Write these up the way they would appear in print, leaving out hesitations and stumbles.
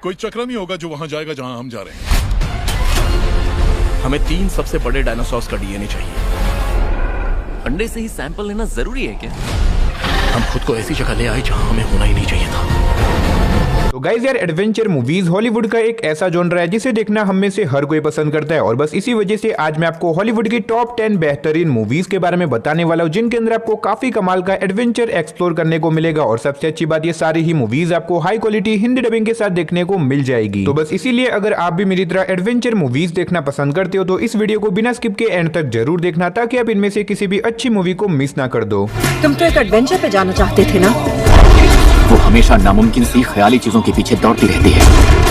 कोई चक्र नहीं होगा जो वहां जाएगा जहां हम जा रहे हैं। हमें 3 सबसे बड़े डायनासोर्स का डीएनए चाहिए। अंडे से ही सैंपल लेना जरूरी है क्या? हम खुद को ऐसी जगह ले आए जहां हमें होना ही नहीं चाहिए था। तो गाइज यार, एडवेंचर मूवीज हॉलीवुड का एक ऐसा जॉनरा है जिसे देखना हम में से हर कोई पसंद करता है। और बस इसी वजह से आज मैं आपको हॉलीवुड की टॉप 10 बेहतरीन मूवीज के बारे में बताने वाला हूं, जिनके अंदर आपको काफी कमाल का एडवेंचर एक्सप्लोर करने को मिलेगा। और सबसे अच्छी बात, ये सारी ही मूवीज आपको हाई क्वालिटी हिंदी डबिंग के साथ देखने को मिल जाएगी। तो बस इसीलिए अगर आप भी मेरी तरह एडवेंचर मूवीज देखना पसंद करते हो तो इस वीडियो को बिना स्किप के एंड तक जरूर देखना, ताकि आप इनमें से किसी भी अच्छी मूवी को मिस ना कर दो। तुम तो एक एडवेंचर पे जाना चाहते थे ना? वो हमेशा नामुमकिन सी ख्याली चीजों के पीछे दौड़ती रहती है।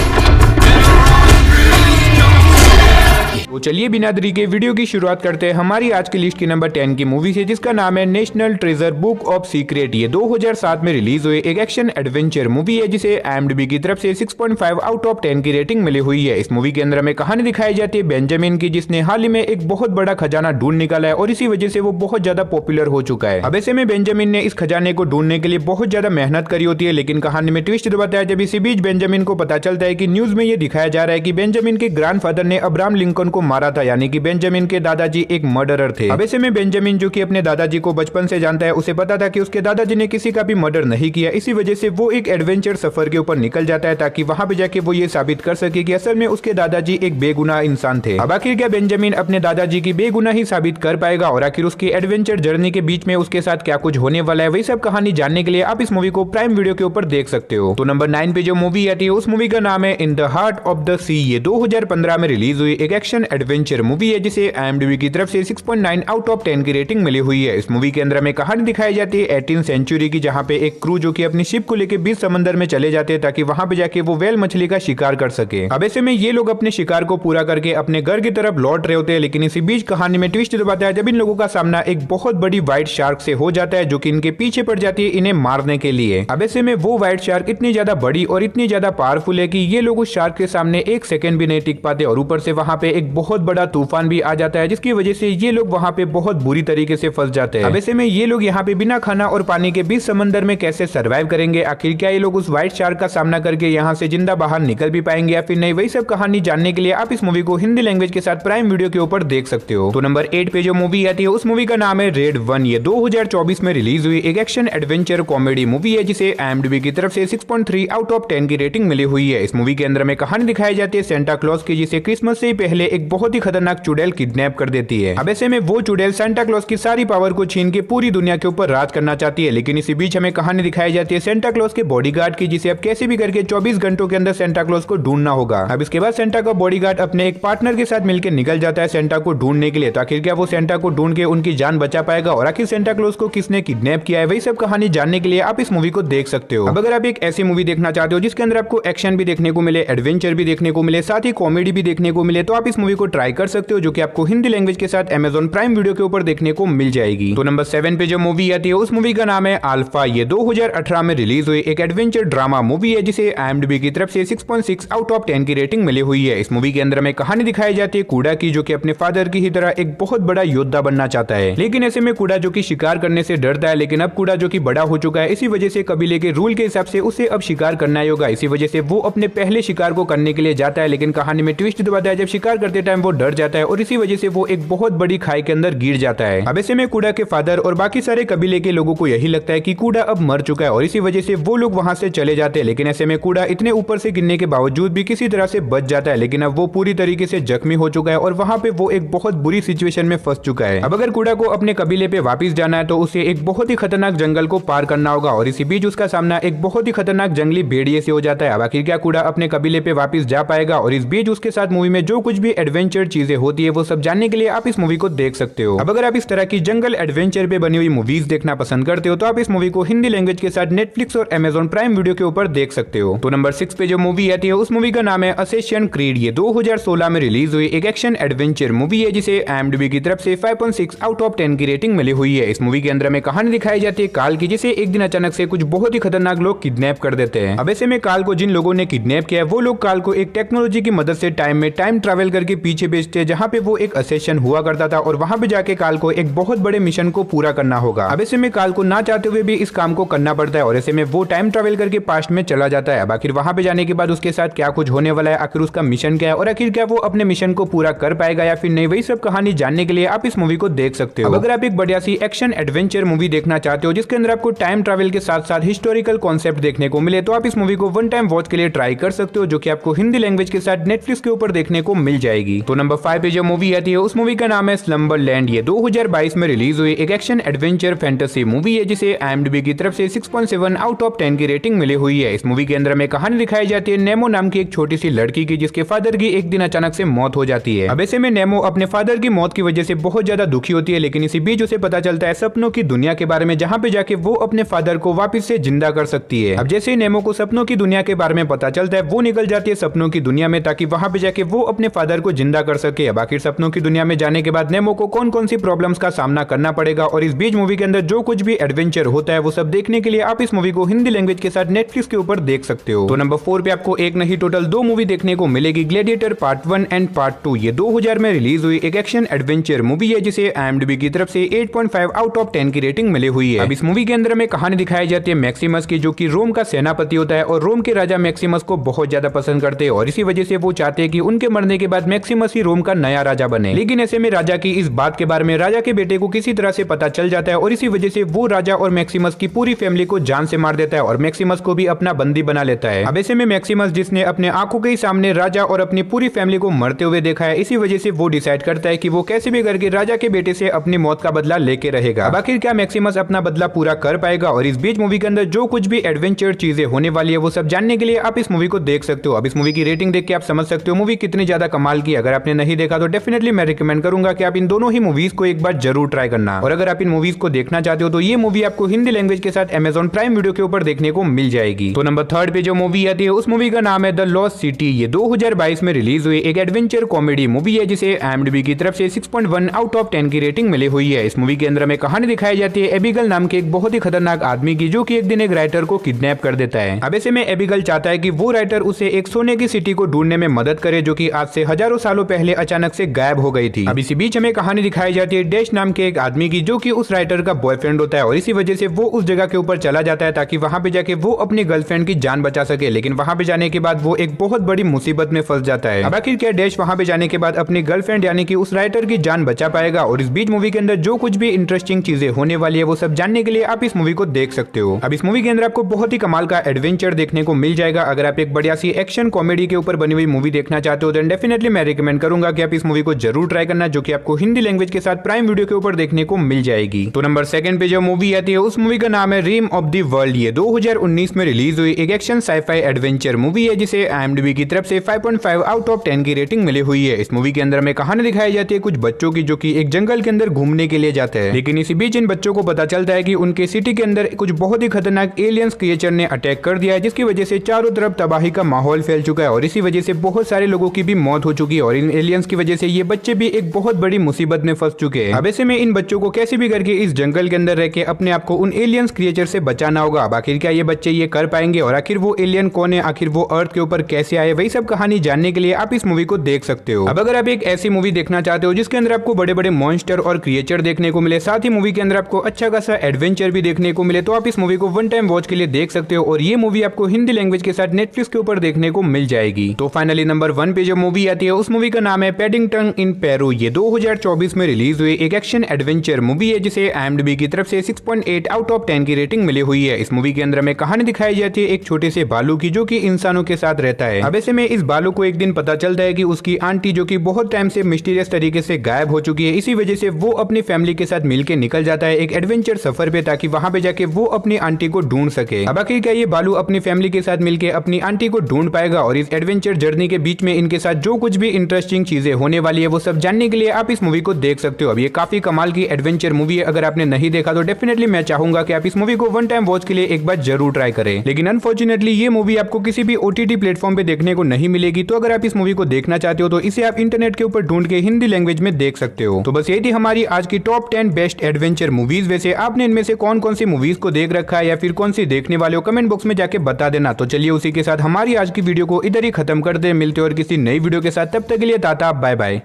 तो चलिए बिना देरी के वीडियो की शुरुआत करते हैं हमारी आज की लिस्ट की नंबर 10 की मूवी से, जिसका नाम है national treasure book of secret. ये 2007 में रिलीज हुई एक एक्शन एडवेंचर मूवी है, जिसे IMDb की तरफ से 6.5 आउट ऑफ 10 की रेटिंग मिली हुई है। इस मूवी के अंदर हमें कहानी दिखाई जाती है बेंजामिन की, जिसने हाल ही में एक बहुत बड़ा खजाना ढूंढ निकाला है और इसी वजह से वो बहुत ज्यादा पॉपुलर हो चुका है। अब ऐसे में बेंजामिन ने इस खजाने को ढूंढने के लिए बहुत ज्यादा मेहनत करी होती है, लेकिन कहानी में ट्विस्ट बताया जब इसी बीच बेंजामिन को पता चलता है कि न्यूज में ये दिखाया जा रहा है कि बेंजामिन के ग्रैंडफादर ने अब्राहम लिंकन को मारा था, यानी कि बेंजामिन के दादाजी एक मर्डरर थे। अब ऐसे में बेंजामिन, जो कि अपने दादाजी को बचपन से जानता है, उसे पता था कि उसके दादाजी ने किसी का भी मर्डर नहीं किया। इसी वजह से वो एक एडवेंचर सफर के ऊपर निकल जाता है, ताकि वहां पे जाके वो ये साबित कर सके कि असल में उसके दादाजी एक बेगुनाह इंसान थे। अब आखिर क्या बेंजामिन अपने दादाजी की बेगुनाही साबित कर पाएगा, और आखिर उसकी एडवेंचर जर्नी के बीच में उसके साथ क्या कुछ होने वाला है, वही सब कहानी जानने के लिए आप इस मूवी को प्राइम वीडियो के ऊपर देख सकते हो। तो नंबर 9 पे जो मूवी आती है उस मूवी का नाम है in the heart of the sea. ये 2015 में रिलीज हुई एक एक्शन एडवेंचर मूवी है, जिसे IMDb की तरफ से 6.9 आउट ऑफ 10 की रेटिंग मिली हुई है। इस मूवी के अंदर हमें कहानी दिखाई जाती है 18th सेंचुरी की, जहां पे एक क्रू जो कि अपनी शिप को लेकर बीच समंदर में चले जाते हैं, ताकि वहां पे जाके वो व्हेल मछली का शिकार कर सके। अब ऐसे में ये लोग अपने शिकार को पूरा करके अपने घर की तरफ लौट रहे होते हैं, लेकिन इसी बीच कहानी में ट्विस्ट बताया है जब इन लोगों का सामना एक बहुत बड़ी व्हाइट शार्क से हो जाता है, जो कि इनके पीछे पड़ जाती है इन्हें मारने के लिए। अब ऐसे में वो व्हाइट शार्क इतनी ज्यादा बड़ी और इतनी ज्यादा पावरफुल है कि ये लोग उस शार्क के सामने एक सेकंड भी नहीं टिक पाते, और ऊपर से वहां पे एक बहुत बड़ा तूफान भी आ जाता है, जिसकी वजह से ये लोग वहां पे बहुत बुरी तरीके से फंस जाते हैं। अब ऐसे में ये लोग यहाँ पे बिना खाना और पानी के बीच समंदर में कैसे सरवाइव करेंगे, आखिर क्या ये लोग उस व्हाइट शार्क का सामना करके यहाँ से जिंदा बाहर निकल भी पाएंगे या फिर नहीं, वही सब कहानी जानने के लिए आप इस मूवी को हिंदी लैंग्वेज के साथ प्राइम वीडियो के ऊपर देख सकते हो। तो नंबर 8 पे जो मूवी आती है उस मूवी का नाम है रेड 1। ये 2024 में रिलीज हुई एक एक्शन एडवेंचर कॉमेडी मूवी है, जिसे IMDb की तरफ से 6.3 आउट ऑफ 10 की रेटिंग मिली हुई है। इस मूवी के अंदर में कहानी दिखाई जाती है सेंटा क्लॉज की, जिसे क्रिसमस से पहले एक बहुत ही खतरनाक चुड़ैल किडनैप कर देती है। अब ऐसे में वो चुड़ैल सेंटा क्लॉज की सारी पावर को छीन के पूरी दुनिया के ऊपर राज करना चाहती है, लेकिन इसी बीच हमें कहानी दिखाई जाती है सेंटा क्लॉज के बॉडीगार्ड की, जिसे अब कैसे भी करके 24 घंटों के अंदर सेंटा क्लॉज को ढूंढना होगा। अब इसके बाद सेंटा का बॉडीगार्ड अपने एक पार्टनर के साथ मिलकर निकल जाता है सेंटा को ढूंढने के लिए। तो आखिर क्या वो सेंटा को ढूंढ के उनकी जान बचा पाएगा, और आखिर सेंटा क्लॉज को किसने किडनैप किया है, वही सब कहानी जानने के लिए आप इस मूवी को देख सकते हो। अब अगर आप एक ऐसी मूवी देखना चाहते हो जिसके अंदर आपको एक्शन भी देखने को मिले, एडवेंचर भी देखने को मिले, साथ ही कॉमेडी भी देखने को मिले, तो आप इस मूवी को ट्राई कर सकते हो, जो कि आपको हिंदी लैंग्वेज के साथ Amazon प्राइम वीडियो के ऊपर देखने को मिल जाएगी। तो नंबर 7 पे जो मूवी आती है उस मूवी का नाम है अल्फा। ये 2018 में रिलीज हुई एक एडवेंचर ड्रामा मूवी है, जिसे IMDb की तरफ से 6.6 आउट ऑफ 10 की रेटिंग मिली हुई है। इस मूवी के अंदर हमें कहानी दिखाई जाती है कूड़ा की, जो कि अपने फादर की ही तरह एक बहुत बड़ा योद्धा बनना चाहता है, लेकिन ऐसे में कूड़ा जो कि शिकार करने से डरता है, लेकिन अब कूड़ा जो कि बड़ा हो चुका है, इसी वजह से कबीले के रूल के हिसाब से उसे अब शिकार करना ही होगा। इसी वजह से वो अपने पहले शिकार को करने के लिए जाता है, लेकिन कहानी में ट्विस्ट बताया जब शिकार करते टाइम वो डर जाता है, और इसी वजह से वो एक बहुत बड़ी खाई के अंदर गिर जाता है। अब ऐसे में कूड़ा के फादर और बाकी सारे कबीले के लोगों को यही लगता है कि कूड़ा अब मर चुका है, और इसी वजह से वो लोग वहां से चले जाते हैं, लेकिन ऐसे में कूड़ा इतने ऊपर से गिरने के बावजूद भी किसी तरह से बच जाता है, लेकिन अब वो पूरी तरीके से जख्मी हो चुका है और वहां पे वो एक बहुत बुरी सिचुएशन में फंस चुका है। अब अगर कूड़ा को अपने कबीले पे वापस जाना है तो उसे एक बहुत ही खतरनाक जंगल को पार करना होगा, और इसी बीच उसका सामना एक बहुत ही खतरनाक जंगली भेड़िए से हो जाता है। अब आखिर क्या कूड़ा अपने कबीले पे वापस जा पाएगा, और इस बीच उसके साथ मूवी में जो कुछ भी एडवेंचर चीजें होती है वो सब जानने के लिए आप इस मूवी को देख सकते हो। अब अगर आप इस तरह की जंगल एडवेंचर पे बनी हुई मूवीज देखना पसंद करते हो तो आप इस मूवी को हिंदी लैंग्वेज के साथ नेटफ्लिक्स और Amazon प्राइम वीडियो के ऊपर देख सकते हो। तो नंबर 6 पे जो मूवी आती है उस मूवी का नाम है असेसियन क्रीड। ये 2016 में रिलीज हुई एक एक्शन एडवेंचर मूवी है, जिसे IMDb की तरफ से 5.6 आउट ऑफ 10 की रेटिंग मिली हुई है। इस मूवी के अंदर में कहानी दिखाई जाती है काल की, जिसे एक दिन अचानक से कुछ बहुत ही खतरनाक लोग किडनैप कर देते हैं। अब ऐसे में काल को जिन लोगों ने किडनैप किया है वो लोग काल को एक टेक्नोलॉजी की मदद से टाइम में टाइम ट्रैवल करके पीछे भेजते हैं जहाँ पे वो एक असेशन हुआ करता था और वहाँ पे जाके काल को एक बहुत बड़े मिशन को पूरा करना होगा। अब ऐसे में काल को ना चाहते हुए भी इस काम को करना पड़ता है और ऐसे में वो टाइम ट्रेवल करके पास्ट में चला जाता है। अब आखिर वहाँ पे जाने के बाद उसके साथ क्या कुछ होने वाला है, आखिर उसका मिशन क्या है और आखिर क्या वो अपने मिशन को पूरा कर पाएगा या फिर नहीं, वही सब कहानी जानने के लिए आप इस मूवी को देख सकते हो। अगर आप एक बढ़िया सी एक्शन एडवेंचर मूवी देखना चाहते हो जिसके अंदर आपको टाइम ट्रैवल के साथ साथ हिस्टोरिकल कॉन्सेप्ट देखने को मिले तो आप इस मूवी को वन टाइम वॉच के लिए ट्राई कर सकते हो, जो कि आपको हिंदी लैंग्वेज के साथ नेटफ्लिक्स के ऊपर देखने को मिल जाएगी। तो नंबर 5 पे जो मूवी आती है उस मूवी का नाम है स्लम्बरलैंड। ये 2022 में रिलीज हुई एक एक्शन एडवेंचर फैंटेसी मूवी है जिसे IMDb की तरफ से 6.7 आउट ऑफ 10 की रेटिंग मिली हुई है। इस मूवी के अंदर में कहानी दिखाई जाती है नेमो नाम की एक छोटी सी लड़की की जिसके फादर की एक दिन अचानक से मौत हो जाती है। अब ऐसे में नेमो अपने फादर की मौत की वजह से बहुत ज्यादा दुखी होती है, लेकिन इसी बीच उसे पता चलता है सपनों की दुनिया के बारे में जहाँ पे जाके वो अपने फादर को वापस से जिंदा कर सकती है। अब जैसे ही नेमो को सपनों की दुनिया के बारे में पता चलता है वो निकल जाती है सपनों की दुनिया में ताकि वहाँ पे जाके वो अपने फादर को जिंदा कर सके। अब आखिर सपनों की दुनिया में जाने के बाद नेमो को कौन कौन सी प्रॉब्लम्स का सामना करना पड़ेगा और इस बीच मूवी के अंदर जो कुछ भी एडवेंचर होता है वो सब देखने के लिए आप इस मूवी को हिंदी लैंग्वेज के साथ नेटफ्लिक्स के ऊपर देख सकते हो। तो नंबर 4 पे आपको एक नहीं टोटल 2 मूवी देखने को मिलेगी, ग्लैडिएटर पार्ट 1 एंड पार्ट 2। ये 2000 में रिलीज हुई एक एक्शन एडवेंचर मूवी है जिसे IMDb की तरफ से 8.5 आउट ऑफ 10 की रेटिंग मिली हुई है। अब इस मूवी के अंदर में कहानी दिखाई जाती है मैक्सिमस की, जो कि रोम का सेनापति होता है और रोम के राजा मैक्सिमस को बहुत ज्यादा पसंद करते हैं और इसी वजह से वो चाहते हैं कि उनके मरने के बाद मैक्सिमस ही रोम का नया राजा बने। लेकिन ऐसे में राजा की इस बात के बारे में राजा के बेटे को किसी तरह से पता चल जाता है और इसी वजह से वो राजा और मैक्सिमस की पूरी फैमिली को जान से मार देता है और मैक्सिमस को भी अपना बंदी बना लेता है। अब ऐसे में मैक्सिमस जिसने अपने आंखों के सामने राजा और अपनी पूरी फैमिली को मरते हुए देखा है, इसी वजह से वो डिसाइड करता है कि वो कैसे भी करके राजा के बेटे से अपनी मौत का बदला लेके रहेगा। अब आखिर क्या मैक्सिमस अपना बदला पूरा कर पाएगा और इस बीच मूवी के अंदर जो कुछ भी एडवेंचर चीजें होने वाली है वो सब जानने के लिए आप इस मूवी को देख सकते हो। अब इस मूवी की रेटिंग देख के आप समझ सकते हो मूवी कितनी ज्यादा कमाल की। अगर आपने नहीं देखा तो डेफिनेटली मैं रिकमेंड करूंगा कि आप इन दोनों ही मूवीज को एक बार जरूर ट्राई करना। और अगर आप इन मूवीज को देखना चाहते हो तो ये मूवी आपको हिंदी लैंग्वेज के साथ Amazon प्राइम वीडियो के ऊपर देखने को मिल जाएगी। तो नंबर 3 पे जो मूवी आती है उस मूवी का नाम है द लॉस्ट सिटी। ये 2022 में रिलीज हुई एक एडवेंचर कॉमेडी मूवी है जिसे IMDb की तरफ से 6.1 आउट ऑफ 10 की रेटिंग मिली हुई है। इस मूवी के अंदर में कहानी दिखाई जाती है एबिगल नाम के एक बहुत ही खतरनाक आदमी की, जो कि एक दिन एक राइटर को किडनैप कर देता है। अब ऐसे में एबिगल चाहता है कि वो राइटर उसे एक सोने की सिटी को ढूंढने में मदद करे जो कि आज से हजारों सालों पहले अचानक से गायब हो गई थी। अब इसी बीच हमें कहानी दिखाई जाती है डैश नाम के एक आदमी की, जो कि उस राइटर का बॉयफ्रेंड होता है और इसी वजह से वो उस जगह के ऊपर चला जाता है ताकि वहां पे जाके वो अपनी गर्लफ्रेंड की जान बचा सके। लेकिन वहां पे जाने के बाद वो एक बहुत बड़ी मुसीबत में फंस जाता है। अब आखिर क्या डैश वहां पे जाने के बाद अपनी गर्लफ्रेंड यानी कि उस राइटर की जान बचा पाएगा और इस बीच मूवी के अंदर जो कुछ भी इंटरेस्टिंग चीजें होने वाली है वो सब जानने के लिए आप इस मूवी को देख सकते हो। अब इस मूवी के अंदर आपको बहुत ही कमाल का एडवेंचर देखने को मिल जाएगा। अगर आप एक बढ़िया सी एक्शन कॉमेडी के ऊपर बनी हुई मूवी देखना चाहते हो तो डेफिनेटली मैं रिकमेंड करूंगा कि आप इस मूवी को जरूर ट्राई करना, जो कि आपको हिंदी लैंग्वेज के साथ प्राइम वीडियो के ऊपर देखने को मिल जाएगी। तो नंबर 2 पे जो मूवी आती है उस मूवी का नाम है रिम ऑफ द वर्ल्ड। ये 2019 में रिलीज हुई एक एक्शन साइफाई एडवेंचर मूवी है जिसे IMDb की तरफ से 5.5 आउट ऑफ 10 की रेटिंग मिली हुई है। इस मूवी के अंदर में कहानी दिखाई जाती है कुछ बच्चों की, जो कि एक जंगल के अंदर घूमने के लिए जाते हैं। लेकिन इसी बीच इन बच्चों को पता चलता है कि उनके सिटी के अंदर कुछ बहुत ही खतरनाक एलियंस क्रिएचर ने अटैक कर दिया है, जिसकी वजह से चारों तरफ तबाही का माहौल फैल चुका है और इसी वजह से बहुत सारे लोगों की भी मौत हो चुकी है और इन एलियंस की वजह से ये बच्चे भी एक बहुत बड़ी मुसीबत में फंस चुके हैं। अब ऐसे में इन बच्चों को कैसे भी करके इस जंगल के अंदर रह के अपने आप को उन एलियंस क्रिएचर से बचाना होगा। अब आखिर क्या ये बच्चे ये कर पाएंगे और आखिर वो एलियन कौन है, आखिर वो अर्थ के ऊपर कैसे आए, वही सब कहानी जानने के लिए आप इस मूवी को देख सकते हो। अब अगर आप एक ऐसी मूवी देखना चाहते हो जिसके अंदर आपको बड़े बड़े मॉन्स्टर और क्रिएचर देखने को मिले, साथ ही मूवी के अंदर आपको अच्छा खासा एडवेंचर भी देखने को मिले, तो आप इस मूवी को वन टाइम वॉच के लिए देख सकते हो और ये मूवी आपको हिंदी लैंग्वेज के साथ नेटफ्लिक्स के ऊपर देखने को मिल जाएगी। तो फाइनली नंबर 1 पे जो मूवी आती है उस मूवी का नाम है पैडिंगटन इन पेरू। ये 2024 में रिलीज हुई एक एक्शन एडवेंचर मूवी है जिसे IMDb की तरफ से 6.8 आउट ऑफ 10 की रेटिंग मिली हुई है। इस मूवी के अंदर में कहानी दिखाई जाती है एक छोटे से भालू की, जो कि इंसानों के साथ रहता है। अब ऐसे में इस भालू को एक दिन पता चलता है कि उसकी आंटी, जो कि बहुत टाइम से मिस्टीरियस तरीके से गायब हो चुकी है, इसी वजह से वो अपनी फैमिली के साथ मिलकर निकल जाता है एक एडवेंचर सफर पे, ताकि वहां पे जाके वो अपनी आंटी को ढूंढ सके। अब आखिर क्या ये भालू अपनी फैमिली के साथ मिलकर अपनी आंटी को ढूंढ पाएगा और इस एडवेंचर जर्नी के बीच में इनके साथ जो कुछ भी इंटरेस्टिंग चीजें होने वाली है वो सब जानने के लिए आप इस मूवी को देख सकते हो। अब ये काफी कमाल की एडवेंचर मूवी है, अगर आपने नहीं देखा तो डेफिनेटली मैं चाहूंगा कि आप इस मूवी को वन टाइम वॉच के लिए एक बार जरूर ट्राई करें। लेकिन अनफॉर्चुनेटली ये मूवी आपको किसी भी OTT प्लेटफॉर्म पे देखने को नहीं मिलेगी, तो अगर आप इस मूवी को देखना चाहते हो तो इसे आप इंटरनेट के ऊपर ढूंढ के हिंदी लैंग्वेज में देख सकते हो। तो बस यही थी हमारी आज की टॉप 10 बेस्ट एडवेंचर मूवीज। वैसे आपने इनमें से कौन कौन सी मूवीज को देख रखा है या फिर कौन सी देखने वाले हो, कमेंट बॉक्स में जाके बता देना। तो चलिए उसी के साथ हमारी आज की वीडियो को इधर ही खत्म कर दे, मिलते और किसी नई वीडियो के साथ, तब तक तक के लिए टाटा बाय बाय।